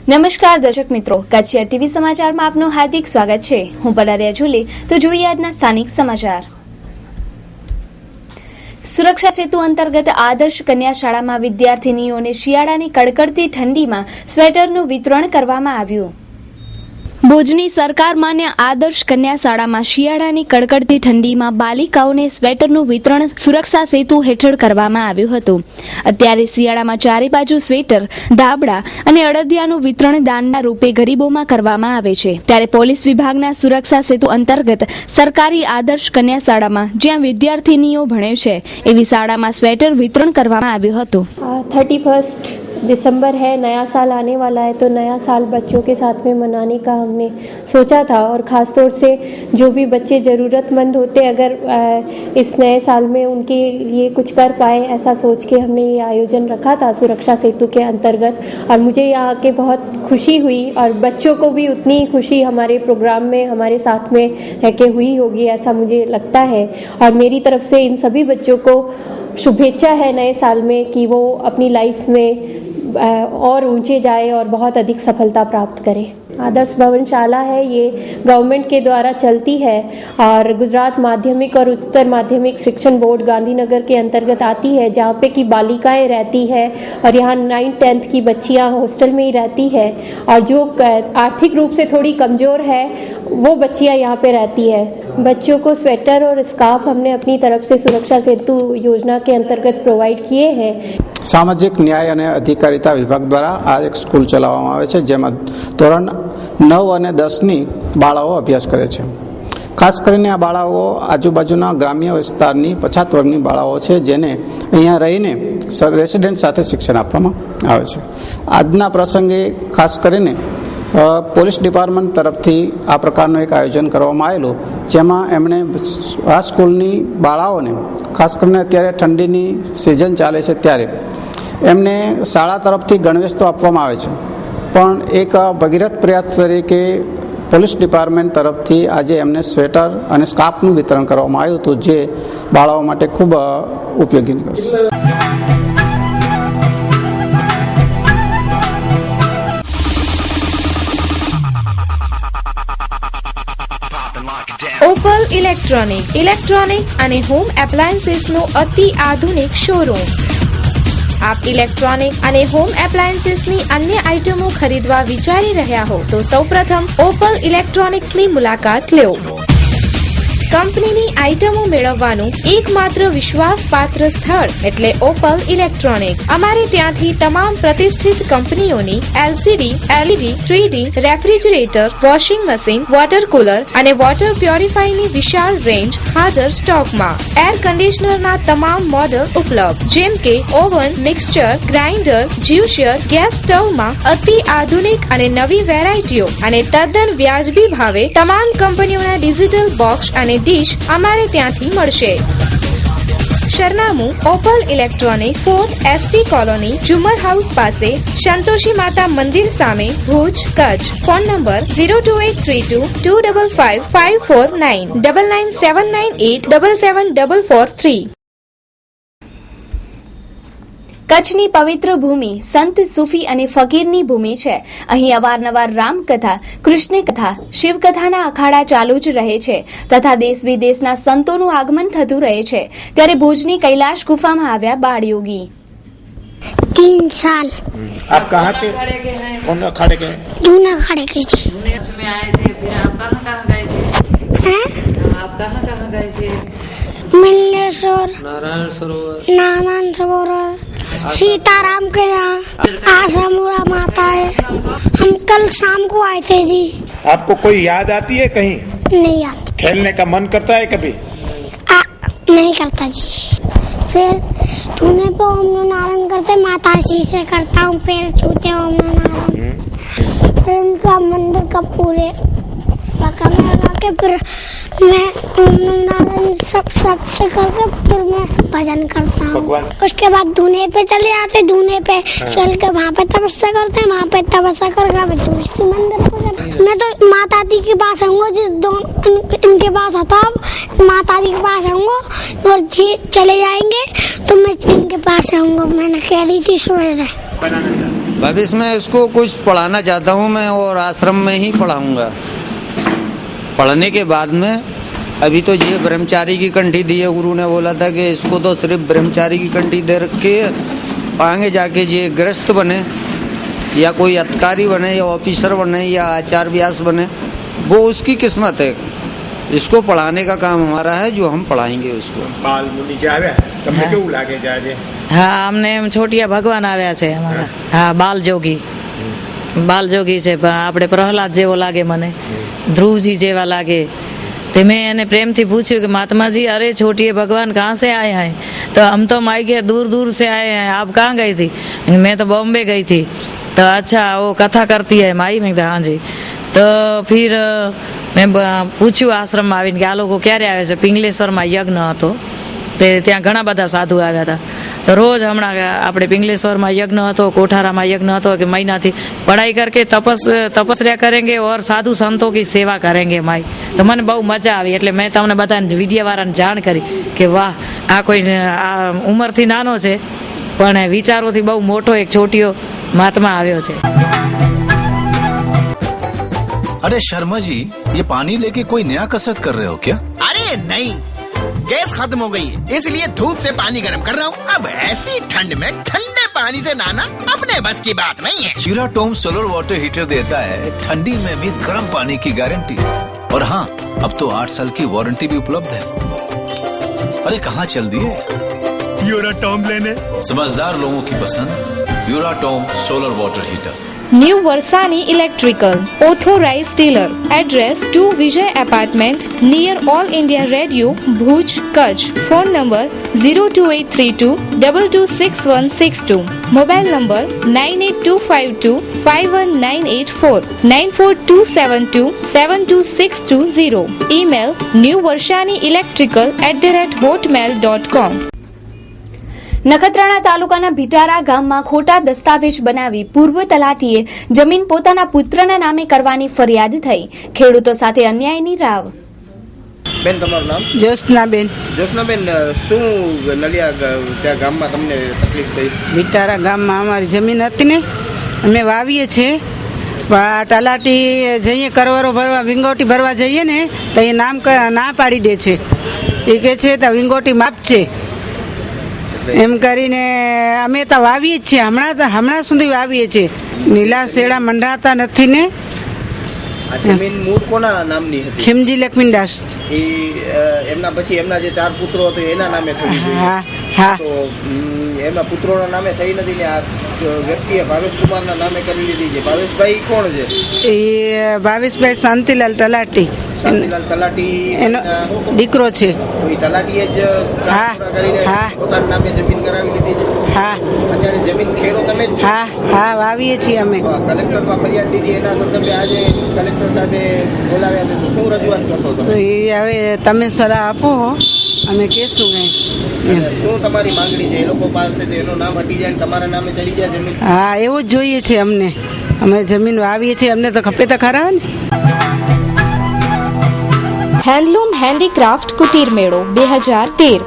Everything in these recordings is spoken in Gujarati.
નમસ્કાર દર્શક મિત્રો, કચ્છ ટીવી સમાચારમાં આપનું હાર્દિક સ્વાગત છે। હું પડારિયા ઝુલી। તો જોઈએ આજના સ્થાનિક સમાચાર। સુરક્ષા સેતુ અંતર્ગત આદર્શ કન્યા શાળામાં વિદ્યાર્થીનીઓને શિયાળાની કડકડતી ઠંડીમાં સ્વેટરનું વિતરણ કરવામાં આવ્યું। ભુજની સરકાર માન્ય આદર્શ કન્યા શાળામાં શિયાળાની કડકડતી ઠંડીમાં બાલિકાઓને સ્વેટરનું વિતરણ સુરક્ષા સેતુ હેઠળ કરવામાં આવ્યું હતું। અત્યારે શિયાળામાં ચારે બાજુ સ્વેટર, ધાબળા અને અડદિયાનું વિતરણ દાનના રૂપે ગરીબોમાં કરવામાં આવે છે। ત્યારે પોલીસ વિભાગના સુરક્ષા સેતુ અંતર્ગત સરકારી આદર્શ કન્યા શાળામાં જ્યાં વિદ્યાર્થીનીઓ ભણે છે એવી શાળામાં स्वेटर वितरण કરવામાં આવ્યું હતું। 31 दिसंबर है, नया साल आने वाला है, तो नया साल बच्चों के साथ में मनाने का हमने सोचा था और ख़ास तौर से जो भी बच्चे ज़रूरतमंद होते अगर इस नए साल में उनके लिए कुछ कर पाए, ऐसा सोच के हमने ये आयोजन रखा था सुरक्षा सेतु के अंतर्गत। और मुझे यहाँ आके बहुत खुशी हुई और बच्चों को भी उतनी खुशी हमारे प्रोग्राम में हमारे साथ में रह के हुई होगी, ऐसा मुझे लगता है। और मेरी तरफ से इन सभी बच्चों को शुभेच्छा है नए साल में कि वो अपनी लाइफ में और ऊंचे जाए और बहुत अधिक सफलता प्राप्त करें। आदर्श भवन शाला है, ये गवर्नमेंट के द्वारा चलती है और गुजरात माध्यमिक और उच्चतर माध्यमिक शिक्षण बोर्ड गांधीनगर के अंतर्गत आती है, जहाँ पे की बालिकाएं रहती है और यहाँ 9th-10th की बच्चियाँ हॉस्टल में ही रहती है और जो आर्थिक रूप से थोड़ी कमज़ोर है वो बच्चियाँ यहाँ पे रहती है। बच्चों को स्वेटर और स्कार्फ हमने अपनी तरफ से सुरक्षा सेतु योजना के अंतर्गत प्रोवाइड किए हैं। सामाजिक न्याय અને અધિકારીતા વિભાગ દ્વારા આ એક સ્કૂલ ચલાવવામાં આવે છે, જેમાં ધોરણ 9 અને 10ની બાળાઓ અભ્યાસ કરે છે। ખાસ કરીને આ બાળાઓ આજુબાજુના ગ્રામ્ય વિસ્તારની પછાત વર્ગની બાળાઓ છે, જેને અહીંયા રહીને રેસિડેન્ટ સાથે શિક્ષણ આપવામાં આવે છે। આજના પ્રસંગે ખાસ કરીને પોલીસ ડિપાર્ટમેન્ટ તરફથી આ પ્રકારનું એક આયોજન કરવામાં આવેલું, જેમાં એમણે આ સ્કૂલની બાળાઓને ખાસ કરીને અત્યારે ઠંડીની સિઝન ચાલે છે ત્યારે એમને શાળા તરફથી ગણવેશ તો આપવામાં આવે છે, પણ એક ભગીરથ પ્રયાસ તરીકે પોલીસ ડિપાર્ટમેન્ટ તરફથી આજે એમને સ્વેટર અને સ્કાર્ફનું વિતરણ કરવામાં આવ્યું હતું, જે બાળાઓ માટે ખૂબ ઉપયોગી નીકળશે। ઓપલ ઇલેક્ટ્રોનિક્સ અને હોમ એપ્લાયન્સીસ નું અતિ આધુનિક શોરૂમ। આપ ઇલેક્ટ્રોનિક અને હોમ એપ્લાયન્સીસ ની અન્ય આઇટમો ખરીદવા વિચારી રહ્યા હો તો સૌપ્રથમ ઓપલ ઇલેક્ટ્રોનિક્સ ની મુલાકાત લો। કંપનીની આઇટમો મેળવવાનું એકમાત્ર વિશ્વાસપાત્ર સ્થળ એટલે ઓપલ ઇલેક્ટ્રોનિક્સ। અમારે ત્યાંથી તમામ પ્રતિષ્ઠિત કંપનીઓની LCD, LED, 3D refrigerator, washing machine, water cooler અને વોટર પ્યોરિફાયરની વિશાળ રેન્જ હાજર સ્ટોકમાં। એર કન્ડિશનરના તમામ મોડેલ ઉપલબ્ધ, જેમ કે oven, mixture, grinder, juicer, gas સ્ટવમાં અતિ આધુનિક અને નવી વેરાયટીઓ અને તદ્દન વ્યાજબી ભાવે તમામ કંપનીઓના ડિજિટલ બોક્સ અને ડીશ અમારે ત્યાંથી મળશે। સરનામું Opal electronic, 4th ST colony, Jhumar house પાસે, સંતોષી માતા મંદિર સામે, ભુજ, કચ્છ। Phone number 02832 255 549 9979877443। કચ્છની પવિત્ર ભૂમિ સંત, સૂફી અને ફકીરની ભૂમિ છે। અહીં અવારનવાર રામકથા, કૃષ્ણ કથા, શિવકથાના અખાડા ચાલુ જ રહે છે તથા દેશ વિદેશના સંતોનું આગમન થતું રહે છે। ત્યારે ભુજની કૈલાશ ગુફામાં આવ્યા બાળયોગી। 3 साल। आप कहाँ के हैं? कौन अखाड़े के? जूना अखाड़े के। में आए थे, फिर आप कहाँ गए थे? हैं? आप कहाँ गए थे? मिल्लेश्वर, नारायण सरोवर, सीताराम के यहाँ, आशामुरा माता है। हम कल शाम को आए थे जी। आपको कोई याद आती है कहीं? नहीं आती। खेलने का मन करता है कभी? नहीं करता जी। फिर तूने पे ओम नारायण करते, माता जी से करता हूँ, पैर छूते ओम नारायण। फिर उनका मंदिर का पूरे पकाने लगा के फिर मैं ओम नमो नारायण सब से करके फिर मैं भजन करता हूँ। भगवान। उसके बाद धूने पे चले जाते, धूने पे चल के वहाँ पे तपस्या करते हैं, वहाँ पे तपस्या करके तुलसी मंदिर पे जाते। मैं तो माता दी के पास आऊंगा, इनके पास आता माता दी के पास आऊंगा और जी चले जाएंगे तो मैं इनके पास आऊंगा। मैंने कह दी थी सवेरे। भविष्य में इसको कुछ पढ़ाना चाहता हूँ मैं, और आश्रम में ही पढ़ाऊंगा। पढ़ने के बाद में अभी तो ये ब्रह्मचारी की कंठी दी है, गुरु ने बोला था कि इसको तो सिर्फ ब्रह्मचारी की कंठी दे रखे, आगे जाके ये गृहस्थ बने या कोई अधिकारी बने या ऑफिसर बने या आचार्य व्यास बने, वो उसकी किस्मत है। इसको पढ़ाने का काम हमारा है, जो हम पढ़ाएंगे उसको। बाल मुनि जे આવ્યા તમને કેવું લાગે છે આજે? હા અમને એમ છોટિયા ભગવાન આવ્યા છે અમારા. હા બાલજોગી છે. આપણે પ્રહલાદ જેવો લાગે મને, ધ્રુવજી જેવા લાગે. तो मैं એને પ્રેમથી પૂછ્યું कि महात्मा जी अरे छोटी भगवान कहाँ से आए हैं? तो हम तो माई के दूर दूर से आए हैं, आप कहाँ गई थी? मैं तो बॉम्बे गई थी। तो अच्छा वो कथा करती है माई? मैं हाँ जी। तो फिर मैं પૂછ્યું આશ્રમમાં આવીને કે આ લોકો ક્યારે આવે છે? પિંગલેશ્વરમાં યજ્ઞ હતો, તે ત્યાં ઘણા બધા સાધુ આવ્યા હતા। તો રોજ હમણાં આપણે પિંગલેશ્વરમાં यज्ञ હતો, कोठाराમાં यज्ञ હતો कि महीनाથી पढ़ाई करके तपस्या करेंगे और साधु संतों की सेवा करेंगे माई। तो મને બહુ મજા આવી, એટલે મેં તમને બધાને વિડીયાવાળાને જાણ કરી કે વાહ, આ કોઈ આ ઉંમરથી નાનો છે પણ વિચારોથી બહુ મોટો એક છોટીઓ મહાત્મા આવ્યો છે। अरे शर्मा जी, ये पानी लेके कोई नया कसरत कर रहे हो क्या? अरे नहीं, गैस खत्म हो गई है, इसलिए धूप से पानी गर्म कर रहा हूँ। अब ऐसी ठंड में ठंडे पानी से नहाना अपने बस की बात नहीं है। यूराटोम सोलर वाटर हीटर देता है ठंडी में भी गर्म पानी की गारंटी। और हाँ, अब तो 8 साल की वारंटी भी उपलब्ध है। अरे कहाँ चल दिए यूराटोम लेने? समझदार लोगों की पसंद यूराटोम solar water heater. New Varshani electrical authorised dealer. Address 2 Vijay apartment near all India radio Bhuj Kutch. Phone number 02832 226162। Mobile number 98252 51984 94272 72620। Email newvarshani.electrical@hotmail.com। Nakhatrana તાલુકાના ભીટારા ગામમાં ખોટા દસ્તાવેજ બનાવી પૂર્વ તલાટીએ જમીન પોતાના પુત્રના નામે કરવાની ફરિયાદ થઈ। ખેડૂતો સાથે અન્યાયની રાવ। બેન, તમારું નામ? જ્યોત્સનાબેન। જ્યોત્સનાબેન, શું નલિયા ત્યાં ગામમાં તમને તકલીફ થઈ? ભીટારા ગામમાં અમારી જમીન હતી ને, અમે વાવીએ છીએ, પણ આ તલાટી જઈએ કરવરો ભરવા, વિંગોટી ભરવા જઈએ ને તો એ નામ ના પાડી દે છે। એ કહે છે તો વિંગોટી માપ છે એમ કરીને અમે તો વાવીએ જ છીએ, હમણાં સુધી વાવીએ છીએ। નીલા શેડા મંડાતા નથી ને। આ જમીન મૂળ કોના નામની હતી? ખીમજી લક્ષ્મીદાસ। એ એમના પછી એમના જે 4 પુત્રો હતો એના નામે થઈ ગઈ? હા હા। તો એમના પુત્રોના નામે થઈ નથી ને આ વ્યક્તિએ ભાવેશકુમારના નામે કરી લીધી છે। ભાવેશભાઈ કોણ છે? એ ભાવેશભાઈ શાંતિલાલ તલાટી, શાંતિલાલ તલાટી એનો દીકરો છે। તો એ તલાટીએ જ કરીને પોતાના નામે જમીન કરાવી લીધી છે? હા। અત્યારે જમીન ખેડો તમે જ છો? હા હા, વાવીએ છીએ અમે। કલેક્ટરમાં ફરિયાદ દીધી, એના સંદર્ભે આજે કલેક્ટર સાહેબે બોલાવ્યા છે, તો શું રજૂઆત કરશો તમે? તો એ હવે તમે સલાહ આપો, અમે કહેશું કંઈ। શું તમારી માંગણી છે? એ લોકો પાસે એનું નામ હટી જાય, તમારા નામે ચડી જાય જમીન? હા, એવું જ જોઈએ છે અમને। અમે જમીન વાવીએ છીએ, અમને તો ખપે તો ખરા ને। હેન્ડલૂમ હેન્ડીક્રાફ્ટ કુટીર મેળો 2013।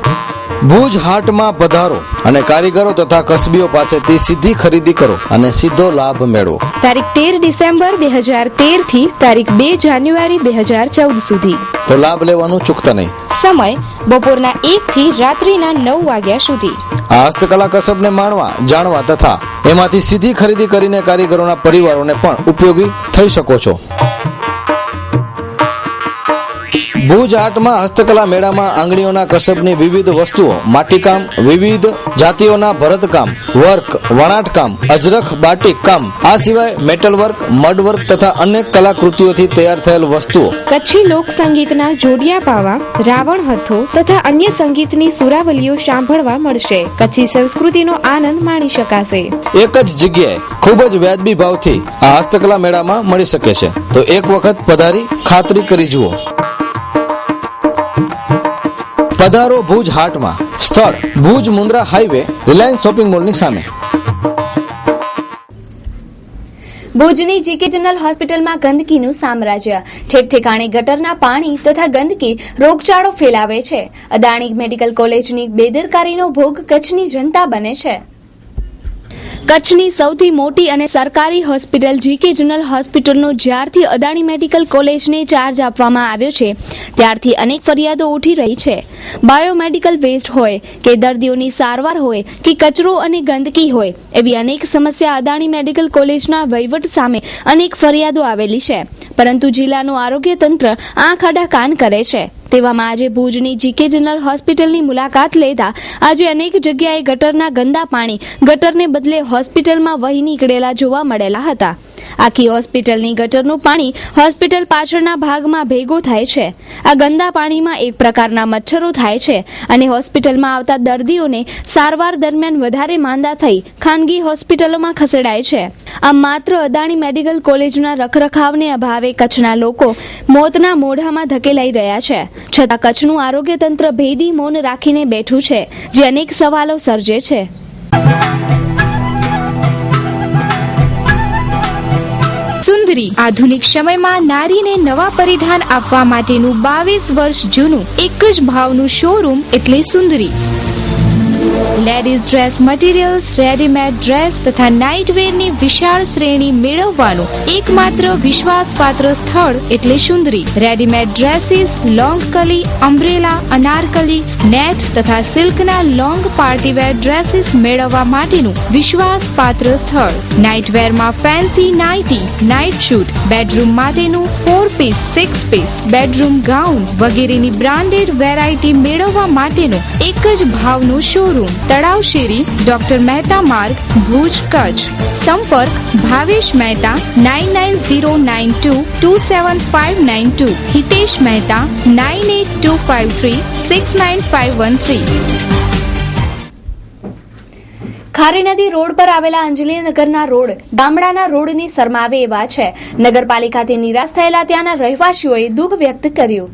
ભુજ હાટમાં પધારો અને કારીગરો તથા કસબીઓ પાસેથી સીધી ખરીદી કરો અને સીધો લાભ મેળવો। તારીખ 13 ડિસેમ્બર 2013 થી તારીખ 2 જાન્યુઆરી 2014 સુધી। તો લાભ લેવાનું ચૂકતા નહીં। સમય બપોરના 1 થી રાત્રિના 9 વાગ્યા સુધી। આ હસ્તકલા કસબને માણવા, જાણવા તથા એમાંથી સીધી ખરીદી કરીને કારીગરોના પરિવારોને પણ ઉપયોગી થઈ શકો છો। ભુજ આર્ટમાં હસ્તકલા મેળામાં આંગળીઓના કસબની વિવિધ વસ્તુઓ, માટીકામ, વિવિધ જાતિઓના ભરતકામ, વર્ક, વણાટકામ, અજરખ, બાટિક કામ, આ સિવાય મેટલ વર્ક, મડ વર્ક તથા અનેક કલાકૃતિઓથી તૈયાર થયેલ વસ્તુઓ, કચ્છી લોક સંગીતના જોડિયા પાવા, રાવણ હથ્થો તથા અન્ય સંગીતની સુરાવલીઓ સાંભળવા મળશે. કચ્છી સંસ્કૃતિનો આનંદ માણી શકાશે. એક જ જગ્યાએ ખૂબ જ વ્યાજબી ભાવથી આ હસ્તકલા મેળામાં મળી શકે છે. તો એક વખત પધારી ખાતરી કરી જુઓ. પધારો ભુજ હાટમાં. સ્થળ Bhuj Mundra highway, Reliance shopping મોલની સામે. ભુજની જીકે જનરલ હોસ્પિટલમાં ગંદકીનું સામ્રાજ્ય. ઠેક ઠેકાણે ગટરના પાણી તથા ગંદકી રોગચાળો ફેલાવે છે. અદાણી મેડિકલ કોલેજની બેદરકારીનો ભોગ કચ્છની જનતા બને છે. કચ્છની સૌથી મોટી અને સરકારી હોસ્પિટલ જીકે જનરલ હોસ્પિટલનો જ્યારથી અદાણી મેડિકલ કોલેજને ચાર્જ આપવામાં આવ્યો છે ત્યારથી અનેક ફરિયાદો ઉઠી રહી છે. બાયોમેડિકલ વેસ્ટ હોય કે દર્દીઓની સારવાર હોય કે કચરો અને ગંદકી હોય, એવી અનેક સમસ્યા અદાણી મેડિકલ કોલેજના વહીવટ સામે અનેક ફરિયાદો આવેલી છે. પરંતુ જિલ્લાનું આરોગ્ય તંત્ર આંખ આડા કાન કરે છે. તેવામાં આજે ભુજની જીકે જનરલ હોસ્પિટલની મુલાકાત લેતા આજે અનેક જગ્યાએ ગટરના ગંદા પાણી ગટરને બદલે હોસ્પિટલમાં વહી નીકળેલા જોવા મળેલા હતા. આખી હોસ્પિટલની ગટરનું પાણી હોસ્પિટલ પાછળના ભાગમાં ભેગું થાય છે. આ ગંદા પાણીમાં એક પ્રકારના મચ્છરો થાય છે અને હોસ્પિટલમાં આવતા દર્દીઓને સારવાર દરમિયાન વધારે માંદા થઈ ખાનગી હોસ્પિટલોમાં ખસેડાય છે. આમ માત્ર અદાણી મેડિકલ કોલેજના રખરખાવને અભાવે કચ્છના લોકો મોતના મોઢામાં ધકેલાઈ રહ્યા છે. છતાં કચ્છનું આરોગ્ય તંત્ર ભેદી મૌન રાખીને બેઠું છે, જે અનેક સવાલો સર્જે છે. સુંદરી આધુનિક સમયમાં નારીને નવા પરિધાન આપવા માટેનું 22 વર્ષ જૂનું એક જ ભાવનું શોરૂમ એટલે Sundari. Ladies dress materials, readymade dress તથા નાઇટવેરની વિશાળ શ્રેણી મેળવવાનું એકમાત્ર વિશ્વાસપાત્ર સ્થળ એટલે સુંદરી. રેડીમેડ ડ્રેસીસ, લોંગ કલી, અમ્બ્રેલા, અનારકલી, નેટ તથા સિલ્કના લોંગ પાર્ટીવેર ડ્રેસીસ મેળવવા માટેનું વિશ્વાસપાત્ર સ્થળ. નાઇટવેરમાં fancy nighty, night suit, bedroom માટેનું 4 પીસ, 6 પીસ, બેડરૂમ ગાઉન વગેરેની બ્રાન્ડેડ વેરાયટી મેળવવા માટેનું એક જ ભાવનું શોરૂમ. તળાવ શેરી, ડોક્ટર મહેતા માર્ગ, ભુજ, કચ્છ. સંપર્ક ભાવેશ મહેતા 9909227592, હિતેશ મહેતા 9825369513. ખારી નદી રોડ પર આવેલા અંજલીનગરના રોડ ગામડાના રોડની સરમાવે એવા છે. નગરપાલિકાથી નિરાશ થયેલા ત્યાંના રહેવાસીઓએ દુઃખ વ્યક્ત કર્યું.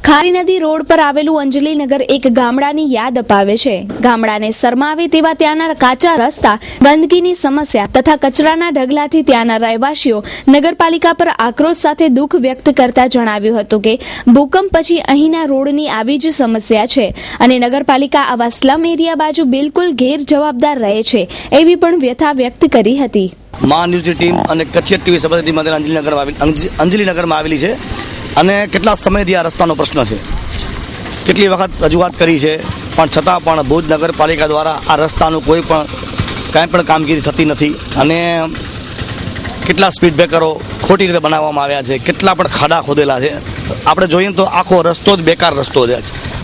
ખારી નદી રોડ પર આવેલું અંજલીનગર એક ગામડાની યાદ અપાવે છે. ગામડાને શરમાવે તેવા ત્યાંના કાચા રસ્તા, ગંદકીની સમસ્યા તથા કચરાના ઢગલાથી ત્યાંના રહેવાસીઓ નગરપાલિકા પર આક્રોશ સાથે દુઃખ વ્યક્ત કરતા જણાવ્યું હતું કે ભૂકંપ પછી અહીંના રોડની આવી જ સમસ્યા છે અને નગરપાલિકા આવા સ્લમ એરિયા બાજુ બિલકુલ ગેરજવાબદાર રહે છે એવી પણ વ્યથા વ્યક્ત કરી હતી. મા ન્યૂઝની ટીમ અને કચ્છી ટીવી સંબંધિત મંદિર અંજલીનગરમાં આવેલી છે અને કેટલા સમયથી આ રસ્તાનો પ્રશ્ન છે. કેટલી વખત રજૂઆત કરી છે પણ છતાં પણ ભુજ નગરપાલિકા દ્વારા આ રસ્તાનું કોઈ પણ કાંઈ પણ કામગીરી થતી નથી અને કેટલા સ્પીડ બ્રેકરો ખોટી રીતે બનાવવામાં આવ્યા છે, કેટલા પણ ખાડા ખોદેલા છે. આપણે જોઈએ તો આખો રસ્તો જ બેકાર રસ્તો છે.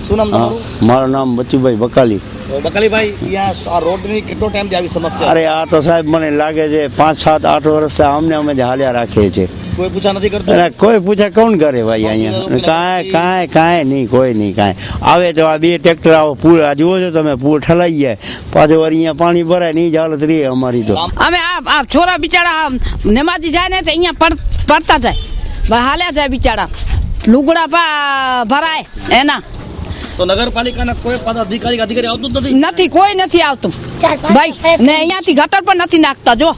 શું નામ તમારું? મારું નામ બચુભાઈ બકાલી. બકાલીભાઈ, અહીંયા આ રોડની કેટલો ટાઈમથી આવી સમસ્યા? અરે આ તો સાહેબ મને લાગે છે 5, 7, 8 વર્ષ અમને અમે હાલ્યા રાખીએ છીએ. કોઈ પૂછા નથી કરતું? કોઈ પૂછા કોણ કરે ભાઈ? અહીંયા કાંઈ નહીં, કોઈ નહીં કાંઈ. આવે તો આ 2 ટ્રેક્ટર આવો પૂર આ જુઓ છો તમે, પૂર ઠલાઈ જાય પાછો વાર અહીંયા પાણી ભરાય નહીં જ હાલત રહી અમારી તો. અમે આ છોરા બિચારા નમાજી જાય ને તો અહીંયા પડતા જાય, હાલ્યા જાય બિચારા, લુગડા ભરાય એના. તો નગરપાલિકાના કોઈ પદાધિકારી આવતું જ નથી, કોઈ નથી આવતું ભાઈ ને અહીંયાથી ગટર પણ નથી નાખતા. જો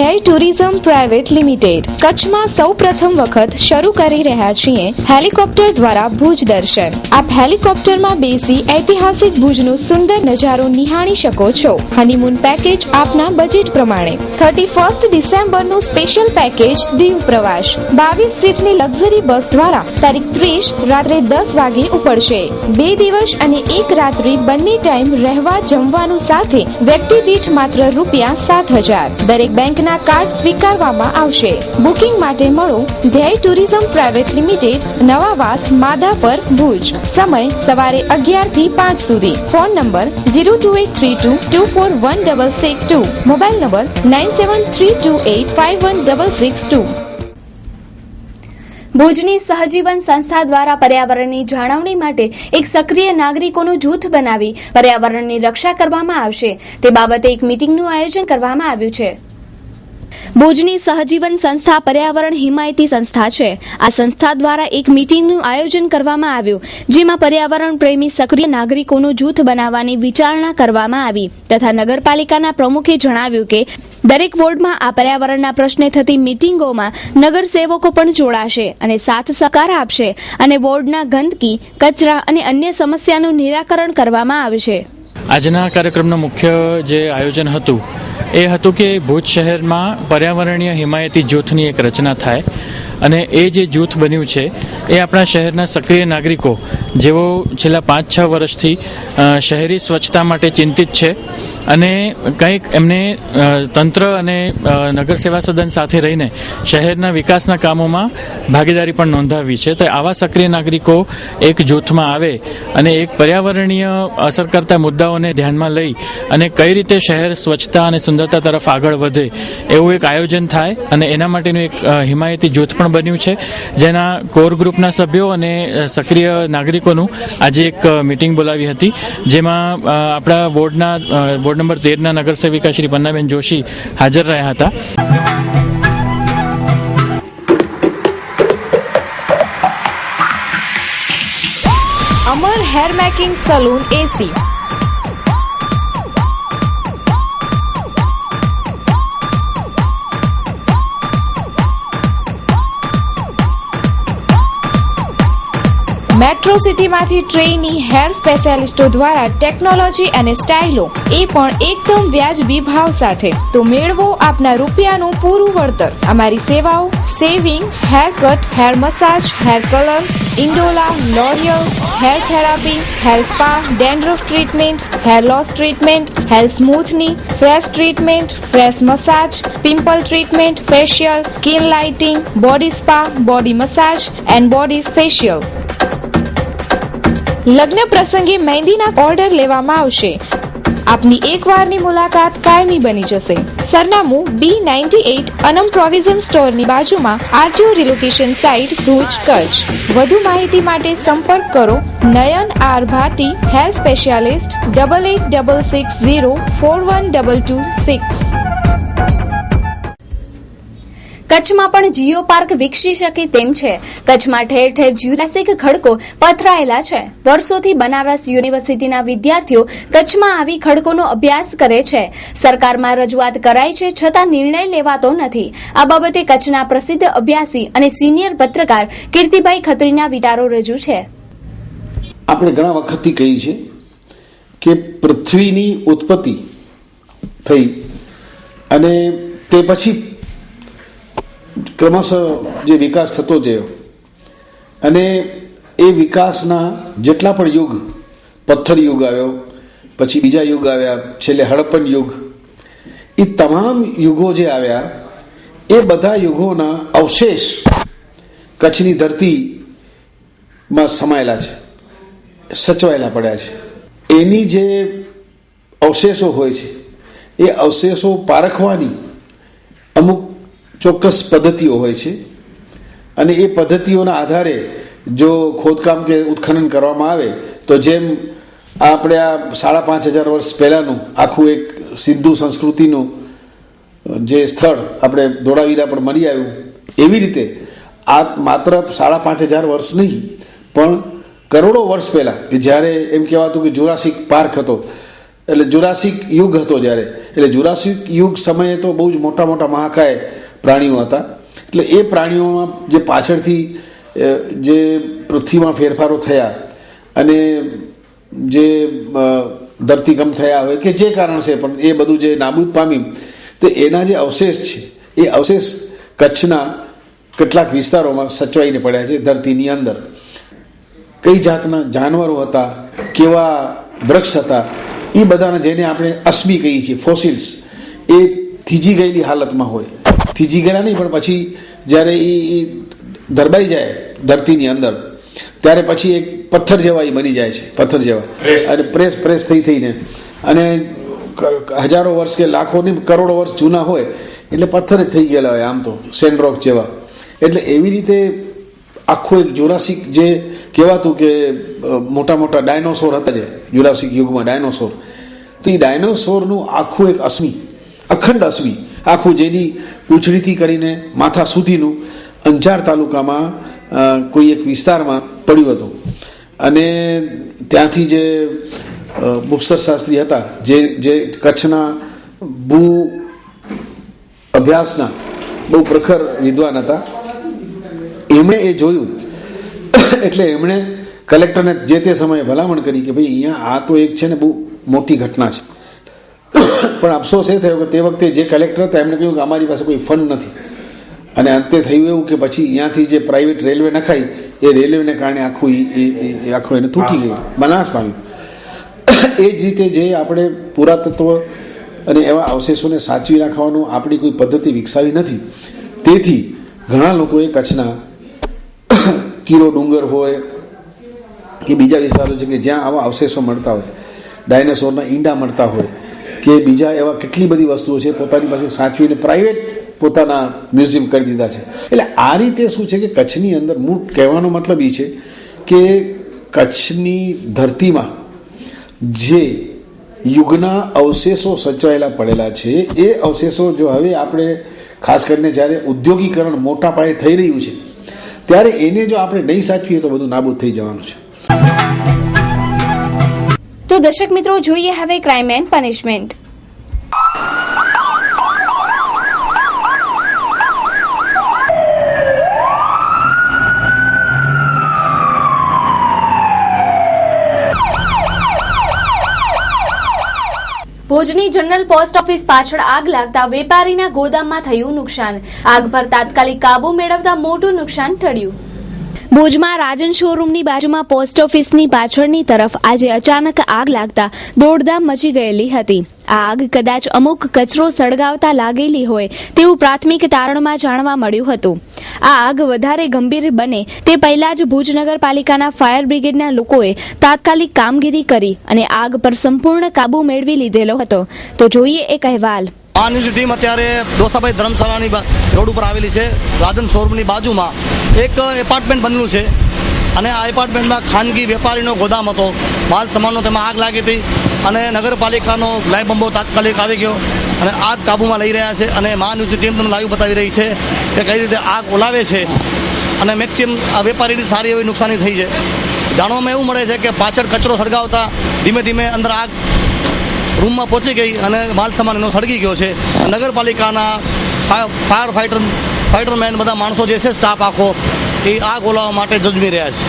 એર ટુરિઝમ પ્રાઇવેટ લિમિટેડ કચ્છમાં સૌપ્રથમ વખત શરૂ કરી રહ્યા છીએ હેલિકોપ્ટર દ્વારા ભુજ દર્શન. આપ હેલિકોપ્ટરમાં બેસી ઐતિહાસિક ભુજનો સુંદર નજારો નિહાળી શકો છો. હનીમૂન પેકેજ આપના બજેટ પ્રમાણે. 31 ડિસેમ્બરનું સ્પેશિયલ પેકેજ દીવ પ્રવાસ 22 સીટની લક્ઝરી બસ દ્વારા તારીખ 30 રાત્રે 10 વાગે ઉપડશે. 2 દિવસ અને 1 રાત્રિ બંને ટાઈમ રહેવા જમવાનું સાથે વ્યક્તિ દીઠ માત્ર ₹7,000. દરેક બેંકના કાર્ડ સ્વીકારવામાં આવશે. બુકિંગ માટે મળો ધ્યેય tourism private limited, Navavas, Madhapar, Bhuj. સમય સવારે 11 થી 5 સુધી. Phone number 02832241662. Mobile number 9732851662. ભુજની સહજીવન સંસ્થા દ્વારા પર્યાવરણની જાળવણી માટે એક સક્રિય નાગરિકોનું જૂથ બનાવી પર્યાવરણની રક્ષા કરવામાં આવશે તે બાબતે એક મીટિંગનું આયોજન કરવામાં આવ્યું છે. ભુજની સહજીવન સંસ્થા પર્યાવરણ હિમાયતી સંસ્થા છે. આ સંસ્થા દ્વારા એક મીટિંગનું આયોજન કરવામાં આવ્યું, જેમાં પર્યાવરણ પ્રેમી સક્રિય નાગરિકોનું જૂથ બનાવવાની વિચારણા કરવામાં આવી તથા નગરપાલિકાના પ્રમુખે જણાવ્યું કે દરેક વોર્ડમાં આ પર્યાવરણના પ્રશ્ને થતી મીટિંગોમાં નગરસેવકો પણ જોડાશે અને સાથ સહકાર આપશે અને વોર્ડના ગંદકી, કચરા અને અન્ય સમસ્યાનું નિરાકરણ કરવામાં આવશે. આજના કાર્યક્રમનું મુખ્ય જે આયોજન હતું એ હતું કે ભુજ શહેરમાં પર્યાવરણીય હિમાયતી જૂથની એક રચના થાય અને એ જે જૂથ બન્યું છે એ આપણા શહેરના સક્રિય નાગરિકો જેઓ છેલ્લા 5-6 વર્ષથી શહેરી સ્વચ્છતા માટે ચિંતિત છે અને કંઈક એમને તંત્ર અને નગર સેવા સદન સાથે રહીને શહેરના વિકાસના કામોમાં ભાગીદારી પણ નોંધાવી છે. તો આવા સક્રિય નાગરિકો એક જૂથમાં આવે અને એક પર્યાવરણીય અસર કરતા મુદ્દાઓને ધ્યાનમાં લઈ અને કઈ રીતે શહેર સ્વચ્છતા અને સુંદરતા તરફ આગળ વધે એવું એક આયોજન થાય અને એના માટેનું એક હિમાયતી જૂથ પણ બન્યું છે, જેના કોર ગ્રુપના સભ્યો અને સક્રિય નાગરિકોનું આજે એક મીટિંગ બોલાવી હતી, જેમાં આપણા વોર્ડ નંબર 13ના નગરસેવિકા શ્રી પન્નાબેન જોશી હાજર રહ્યા હતા. અમર હેર મેકિંગ સલૂન એસી. મેટ્રો સિટીમાંથી ટ્રેની હેર સ્પેશિયાલિસ્ટો દ્વારા ટેકનોલોજી અને સ્ટાઇલો એ પણ એકદમ વ્યાજબી ભાવ સાથે. તો મેળવો આપના રૂપિયાનું પૂરું વળતર. અમારી સેવાઓ shaving, hair cut, hair massage, hair colour, Indola, L'Oreal, hair therapy, hair spa, dandruff treatment, hair loss treatment, hair smoothening, fresh treatment, fresh massage, pimple treatment, facial, skin lighting, body spa, body massage and bodies facial. લગ્ન પ્રસંગે મહેંદીના ઓર્ડર લેવામાં આવશે. આપની એકવારની મુલાકાત કાયમી બની જશે. સરનામું B98 અનમ પ્રોવિઝન સ્ટોરની બાજુમાં, RTO relocation site, Bhuj, Kutch. વધુ માહિતી માટે સંપર્ક કરો નયન આર ભાટી, હેર સ્પેશિયાલિસ્ટ, 8866041226. કચ્છમાં પણ જીઓ પાર્ક વિકસી શકે તેમ છે. કચ્છમાં ઠેર ઠેર જ્યુરાસિક ખડકો પથરાયેલા છે. વર્ષોથી બનારસ યુનિવર્સિટીના વિદ્યાર્થીઓ કચ્છમાં આવી ખડકોનો અભ્યાસ કરે છે. સરકારમાં રજૂઆત કરાઈ છે, છતાં નિર્ણય લેવાતો નથી. આ બાબતે કચ્છના પ્રસિદ્ધ અભ્યાસી અને સિનિયર પત્રકાર કીર્તિભાઈ ખત્રીના વિચારો રજૂ છે. આપણે ઘણા વખતથી કહી છે કે પૃથ્વીની ઉત્પત્તિ થઈ અને તે પછી ક્રમશઃ જે વિકાસ થતો ગયો અને એ વિકાસના જેટલા પણ યુગ, પથ્થર યુગ આવ્યો, પછી બીજા યુગ આવ્યા, છેલ્લે હડપ્પન યુગ, એ તમામ યુગો જે આવ્યા એ બધા યુગોના અવશેષ કચ્છની ધરતીમાં સમાયેલા છે, સચવાયેલા પડ્યા છે. એની જે અવશેષો હોય છે એ અવશેષો પારખવાની અમુક ચોક્કસ પદ્ધતિઓ હોય છે અને એ પદ્ધતિઓના આધારે જો ખોદકામ કે ઉત્ખનન કરવામાં આવે તો જેમ આપણે આ 5,500 વર્ષ પહેલાંનું આખું એક સિંધુ સંસ્કૃતિનું જે સ્થળ આપણે ધોળાવીરા પર મળી આવ્યું, એવી રીતે આ માત્ર 5,500 વર્ષ નહીં પણ કરોડો વર્ષ પહેલાં કે જ્યારે એમ કહેવાતું કે જુરાસિક પાર્ક હતો, એટલે જુરાસિક યુગ હતો જ્યારે, એટલે જુરાસિક યુગ સમયે તો બહુ જ મોટા મોટા મહાકાય પ્રાણીઓ હતા. એટલે એ પ્રાણીઓમાં જે પાછળથી જે પૃથ્વીમાં ફેરફારો થયા અને જે ધરતીકંપ થયા હોય કે જે કારણસે પણ એ બધું જે નાબૂદ પામી, તો એના જે અવશેષ છે એ અવશેષ કચ્છના કેટલાક વિસ્તારોમાં સચવાઈને પડ્યા છે ધરતીની અંદર. કઈ જાતના જાનવરો હતા, કેવા વૃક્ષ હતા, એ બધાના જેને આપણે અશ્મી કહીએ છીએ, ફોસિલ્સ, એ થીજી ગયેલી હાલતમાં હોય, થીજી ગયેલા નહીં પણ પછી જ્યારે એ ધરબાઈ જાય ધરતીની અંદર ત્યારે પછી એક પથ્થર જેવા એ બની જાય છે, પથ્થર જેવા, અને પ્રેસ થઈને અને હજારો વર્ષ કે લાખો ને કરોડો વર્ષ જૂના હોય એટલે પથ્થર જ થઈ ગયેલા હોય આમ તો, સેન્ડરોક જેવા. એટલે એવી રીતે આખું એક જુરાસિક જે કહેવાતું કે મોટા મોટા ડાયનોસોર હતા જે જુરાસિક યુગમાં ડાયનોસોર, તો એ ડાયનોસોરનું આખું એક અશ્મિ, અખંડ અશ્મિ આખું, જેની પૂંછડીથી કરીને માથા સુધીનું અંજાર તાલુકામાં કોઈ એક વિસ્તારમાં પડ્યું હતું. અને ત્યાંથી જે મુફસર શાસ્ત્રી હતા જે કચ્છના ભૂ અભ્યાસના બહુ પ્રખર વિદ્વાન હતા, એમણે એ જોયું એટલે એમણે કલેક્ટરને જે તે સમયે ભલામણ કરી કે ભાઈ અહીંયા આ તો એક છે ને બહુ મોટી ઘટના છે. પણ અફસોસ એ થયો કે તે વખતે જે કલેક્ટર હતા એમણે કહ્યું કે અમારી પાસે કોઈ ફંડ નથી. અને અંતે થયું એવું કે પછી અહીંયાથી જે પ્રાઇવેટ રેલવે નખાઈ એ રેલવેને કારણે આખું એને તૂટી ગયું, બનાસ પામ્યું. એ જ રીતે જે આપણે પુરાતત્વ અને એવા અવશેષોને સાચવી રાખવાનું આપણી કોઈ પદ્ધતિ વિકસાવી નથી, તેથી ઘણા લોકોએ કચ્છના કીરો ડુંગર હોય કે બીજા વિસ્તારો છે કે જ્યાં આવા અવશેષો મળતા હોય, ડાયનાસોરના ઈંડા મળતા હોય કે બીજા એવા કેટલી બધી વસ્તુઓ છે પોતાની પાસે સાચવીને પ્રાઇવેટ પોતાના મ્યુઝિયમ કરી દીધા છે. એટલે આ રીતે શું છે કે કચ્છની અંદર મૂળ કહેવાનો મતલબ એ છે કે કચ્છની ધરતીમાં જે યુગના અવશેષો સચવાયેલા પડેલા છે એ અવશેષો જો હવે આપણે ખાસ કરીને જ્યારે ઉદ્યોગીકરણ મોટા પાયે થઈ રહ્યું છે ત્યારે એને જો આપણે નહીં સાચવીએ તો બધું નાબૂદ થઈ જવાનું છે. તો દર્શક મિત્રો, જોઈએ હવે ક્રાઇમ એન્ડ પનિશમેન્ટ. ભુજની જનરલ પોસ્ટ ઓફિસ પાછળ આગ લાગતા વેપારીના ગોદામમાં થયું નુકસાન. આગ પર તાત્કાલિક કાબુ મેળવતા મોટું નુકસાન ટળ્યું. ભુજમાં રાજન શોરૂમની બાજુમાં પોસ્ટ ઓફિસની પાછળની તરફ આજે અચાનક આગ લાગતા દોડધામ મચી ગયેલી હતી. આ આગ કદાચ અમુક કચરો સળગાવતા લાગેલી હોય તેવું પ્રાથમિક તારણમાં જાણવા મળ્યું હતું. આ આગ વધારે ગંભીર બને તે પહેલા જ ભુજ નગરપાલિકાના ફાયર બ્રિગેડના લોકોએ તાત્કાલિક કામગીરી કરી અને આગ પર સંપૂર્ણ કાબુ મેળવી લીધેલો હતો. તો જોઈએ એક અહેવાલ. આ ન્યૂઝ ટીમ અત્યારે દોસાભાઈ ધર્મશાળાની રોડ ઉપર આવેલી છે. રાજન શોરૂમની બાજુમાં એક એપાર્ટમેન્ટ બનેલું છે અને આ એપાર્ટમેન્ટમાં ખાનગી વેપારીનો ગોદામ હતો. માલ સામાનનો તેમાં આગ લાગી હતી અને નગરપાલિકાનો લાઈવ બંબો તાત્કાલિક આવી ગયો અને આગ કાબૂમાં લઈ રહ્યા છે. અને મા ન્યૂઝ ટીમ તમને લાઈવ બતાવી રહી છે કે કઈ રીતે આગ ઓલાવે છે અને મેક્સિમમ આ વેપારીની સારી એવી નુકસાની થઈ છે. જાણવામાં એવું મળે છે કે પાછળ કચરો સળગાવતા ધીમે ધીમે અંદર આગ રૂમમાં પહોંચી ગઈ અને માલ સામાન એનો સળગી ગયો છે. નગરપાલિકાના ફાયરમેન બધા માણસો જે છે સ્ટાફ આખો એ આગ ઓલાવવા માટે જજમી રહ્યા છે.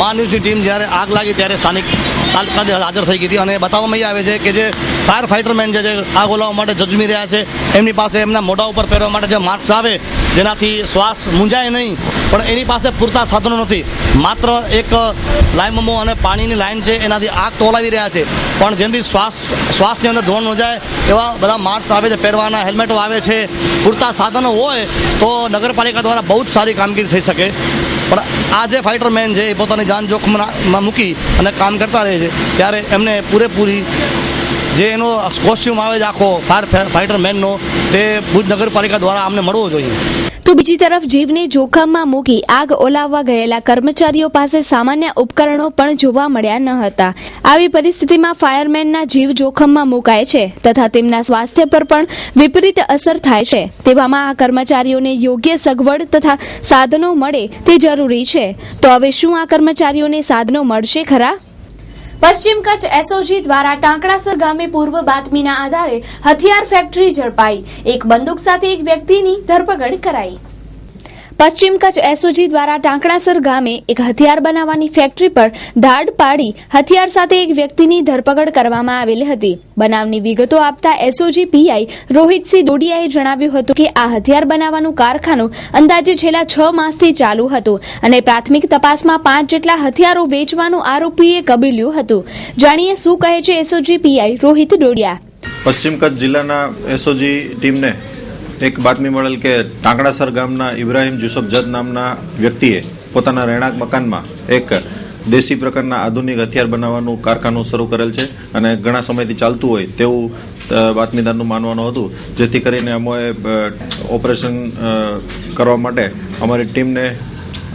મા ન્યૂઝની ટીમ જ્યારે આગ લાગી ત્યારે સ્થાનિક તાત્કાલિક હાજર થઈ ગઈ હતી અને બતાવવામાં આવે છે કે જે ફાયર ફાઇટરમેન જે આગ ઓલાવવા માટે જજમી રહ્યા છે એમની પાસે એમના મોઢા ઉપર પહેરવા માટે જે માસ્ક આવે જેનાથી શ્વાસ મૂંઝાય નહીં, પણ એની પાસે પૂરતા સાધનો નથી. માત્ર એક લાઈમમો અને પાણીની લાઈન છે એનાથી આગ તો ઓલાવી રહ્યા છે, પણ જેનાથી શ્વાસની અંદર ધોણ ન જાય એવા બધા માસ્ક આવે છે પહેરવાના, હેલ્મેટો આવે છે. પૂરતા સાધનો હોય તો નગરપાલિકા દ્વારા બહુ જ સારી કામગીરી થઈ શકે. પણ આ જે ફાઇટરમેન છે એ પોતાની જાન જોખમમાં મૂકી અને કામ કરતા રહે છે ત્યારે એમને પૂરેપૂરી જે એનો કોસ્ચ્યુમ આવે છે આખો ફાઇટરમેનનો તે ભુજ નગરપાલિકા દ્વારા અમને મળવો જોઈએ. તો બીજી તરફ જીવને જોખમમાં મૂકી આગ ઓલાવવા ગયેલા કર્મચારીઓ પાસે સામાન્ય ઉપકરણો પણ જોવા મળ્યા ન હતા. આવી પરિસ્થિતિમાં ફાયરમેનના જીવ જોખમમાં મુકાય છે તથા તેમના સ્વાસ્થ્ય પર પણ વિપરીત અસર થાય છે. તેવામાં આ કર્મચારીઓને યોગ્ય સગવડ તથા સાધનો મળે તે જરૂરી છે. તો હવે શું આ કર્મચારીઓને સાધનો મળશે ખરા? પશ્ચિમ કચ્છ એસઓજી દ્વારા ટાંકણાસર ગામે પૂર્વ બાતમીના આધારે હથિયાર ફેક્ટરી ઝડપાઈ. એક બંદૂક સાથે એક વ્યક્તિની ધરપકડ કરાઈ. પશ્ચિમ કચ્છ એસઓજી દ્વારા ટાંકણાસર ગામે એક હથિયાર બનાવવાની ફેક્ટરી પર ધાડ પાડી હથિયાર સાથે એક વ્યક્તિની ધરપકડ કરવામાં આવેલી હતી. બનાવની વિગતો આપતા એસઓજી પીઆઈ રોહિતસિંહ દોડિયાએ જણાવ્યું હતું કે આ હથિયાર બનાવવાનું કારખાનું અંદાજે છેલ્લા 6 માસથી ચાલુ હતું અને પ્રાથમિક તપાસમાં 5 જેટલા હથિયારો વેચવાનું આરોપીએ કબૂલ્યું હતું. જાણીએ શું કહે છે એસઓજી પીઆઈ રોહિત દોડિયા. પશ્ચિમ કચ્છ જિલ્લાના એસઓજી ટીમને એક બાતમી મળેલ કે ટાંકડાસર ગામના ઇબ્રાહિમ જુસફ જદ નામના વ્યક્તિએ પોતાના રહેણાંક મકાનમાં એક દેશી પ્રકારના આધુનિક હથિયાર બનાવવાનું કારખાનું શરૂ કરેલ છે અને ઘણા સમયથી ચાલતું હોય તેવું બાતમીદારનું માનવાનું હતું, જેથી કરીને અમોએ ઓપરેશન કરવા માટે અમારી ટીમને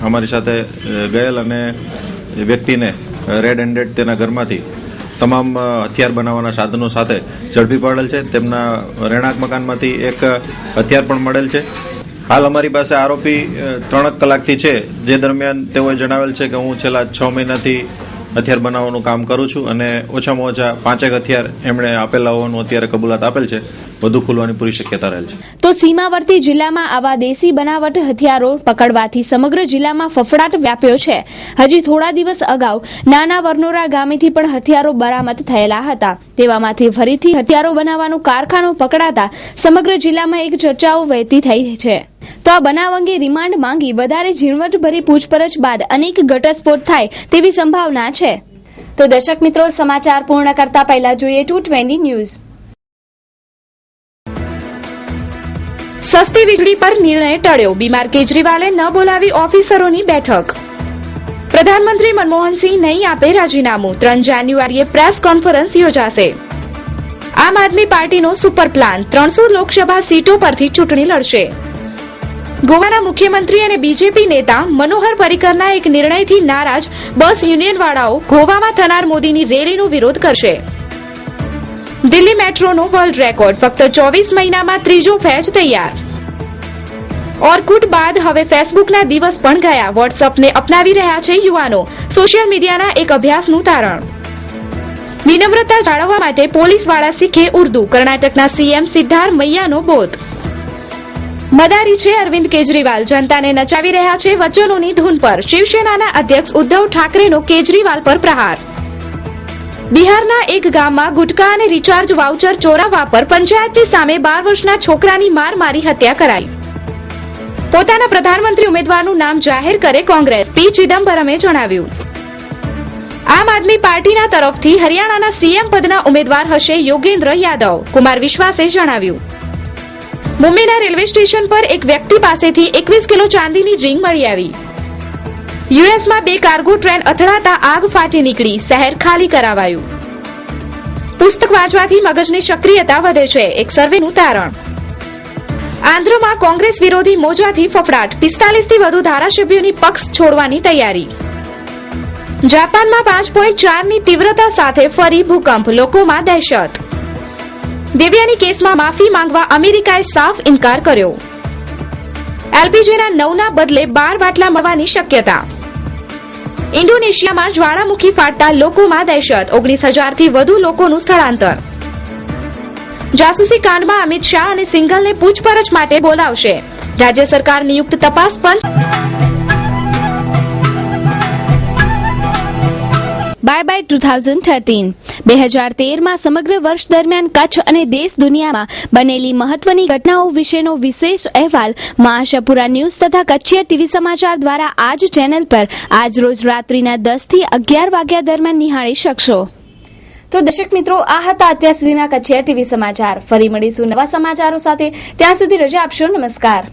અમારી સાથે ગયેલ અને વ્યક્તિને રેડ હેન્ડેડ તેના ઘરમાંથી તમામ હથિયાર બનાવવાના સાધનો સાથે ઝડપી પાડેલ છે. તેમના રહેણાંક મકાનમાંથી એક હથિયાર પણ મળેલ છે. હાલ અમારી પાસે આરોપી 3 કલાકથી છે, જે દરમિયાન તેઓએ જણાવેલ છે કે હું છેલ્લા 6 મહિનાથી હથિયાર બનાવવાનું કામ કરું છું અને ઓછામાં ઓછા 5 હથિયાર એમણે આપેલા હોવાનું અત્યારે કબૂલાત આપેલ છે. વધુ ખુલવાની પૂરી શક્યતા રહેલ છે. તો સીમાવર્તી જિલ્લામાં આવા દેશી બનાવટ હથિયારો પકડવાથી સમગ્ર જિલ્લામાં ફફડાટ વ્યાપ્યો છે. હજી થોડા દિવસ અગાઉ નાના વરનોરા ગામેથી પણ હથિયારો બરામદ થયેલા હતા. તેવામાંથી ફરીથી હથિયારો બનાવવાનું કારખાનું પકડાતા સમગ્ર જિલ્લામાં એક ચર્ચાઓ વહેતી થઈ છે. તો આ બનાવ અંગે રિમાન્ડ માંગી વધારે ઝીણવટભરી પૂછપરછ બાદ અનેક ઘટસ્ફોટ થાય તેવી સંભાવના છે. તો દર્શક મિત્રો, સમાચાર પૂર્ણ કરતા પહેલા જોઈએ 220 ન્યૂઝ. સસ્તી વીજળી પર નિર્ણય ટળ્યો. બીમાર કેજરીવાલે ન બોલાવી ઓફિસરોની બેઠક. પ્રધાનમંત્રી મનમોહનસિંહ નહીં આપે રાજીનામું. 3 જાન્યુઆરીએ પ્રેસ કોન્ફરન્સ યોજાશે. આમ આદમી પાર્ટીનો સુપર પ્લાન 300 લોકસભા સીટો પરથી ચૂંટણી લડશે. ગોવાના મુખ્યમંત્રી અને બીજેપી નેતા મનોહર પર્રિકરના એક નિર્ણયથી નારાજ બસ યુનિયનવાળાઓ ગોવામાં થનાર મોદીની રેલીનો વિરોધ કરશે. દિલ્હી મેટ્રોનો વર્લ્ડ રેકોર્ડ ફક્ત 24 મહિનામાં 3જો ફેજ તૈયાર. ઓર્કુટ બાદ હવે ફેસબુકના દિવસ પણ ગયા. વોટ્સઅપને અપનાવી રહ્યા છે યુવાનો. સોશિયલ મીડિયાના એક અભ્યાસનું તારણ. વિનમ્રતા જાળવવા માટે પોલીસવાળા શીખે ઉર્દુ. કર્ણાટકના સીએમ સિદ્ધારમૈયાનો બોધ. મદારી છે અરવિંદ કેજરીવાલ. જનતાને નચાવી રહ્યા છે વચનોની ધૂન પર. શિવસેનાના અધ્યક્ષ ઉદ્ધવ ઠાકરેનો કેજરીવાલ પર પ્રહાર. બિહારના એક ગામમાં ગુટકા અને રિચાર્જ વાઉચર ચોરાવવા પર પંચાયતની સામે 12 વર્ષના છોકરાની માર મારી હત્યા કરાઈ. પોતાના પ્રધાનમંત્રી ઉમેદવારનું નામ જાહેર કરે કોંગ્રેસ. પી ચિદમ્બરમે જણાવ્યું. આમ આદમી પાર્ટીના તરફથી હરિયાણાના સીએમ પદના ઉમેદવાર હશે યોગેન્દ્ર યાદવ. કુમાર વિશ્વાસે જણાવ્યું. મુંબઈના રેલવે સ્ટેશન પર એક વ્યક્તિ પાસેથી 21 કિલો ચાંદીની રિંગ મળી આવી. યુએસમાં 2 કાર્ગો ટ્રેન અથડાતા આગ ફાટી નીકળી. શહેર ખાલી કરાવાયું. પુસ્તક વાંચવાથી મગજની સક્રિયતા વધે છે. એક સર્વેનું તારણ. આંધ્રમાં કોંગ્રેસ વિરોધી મોજાથી ફફડાટ. 45થી વધુ ધારાસભ્યોની પક્ષ છોડવાની તૈયારી. જાપાનમાં 5.4ની તીવ્રતા સાથે ફરી ભૂકંપ. લોકોમાં દહેશત. દેવ્યાની કેસમાં માફી માંગવા અમેરિકાએ સાફ ઇનકાર કર્યો. એલપીજીના 9ના બદલે 12 બાટલા મળવાની શક્યતા. ઇન્ડોનેશિયામાં જ્વાળામુખી ફાટતા લોકોમાં દહેશત. 19,000થી વધુ લોકોનું સ્થળાંતર. જાસૂસી કાંડમાં અમિત શાહ અને સિંઘલને પૂછપરછ માટે બોલાવશે. રાજ્ય સરકાર નિયુક્ત તપાસ પંચ. Bye bye 2013. 2013માં સમગ્ર વર્ષ દરમિયાન કચ્છ અને દેશ દુનિયામાં બનેલી મહત્વની ઘટનાઓ વિશેનો વિશેષ અહેવાલ આશાપુરા ન્યૂઝ તથા કચ્છીયા ટીવી સમાચાર દ્વારા આજ ચેનલ પર આજ રોજ રાત્રિના 10 થી 11 વાગ્યા દરમિયાન નિહાળી શકશો. તો દર્શક મિત્રો, આ હતા અત્યાર સુધીના કચ્છીયા ટીવી સમાચાર. ફરી મળીશું નવા સમાચારો સાથે. ત્યાં સુધી રજા આપશો. નમસ્કાર.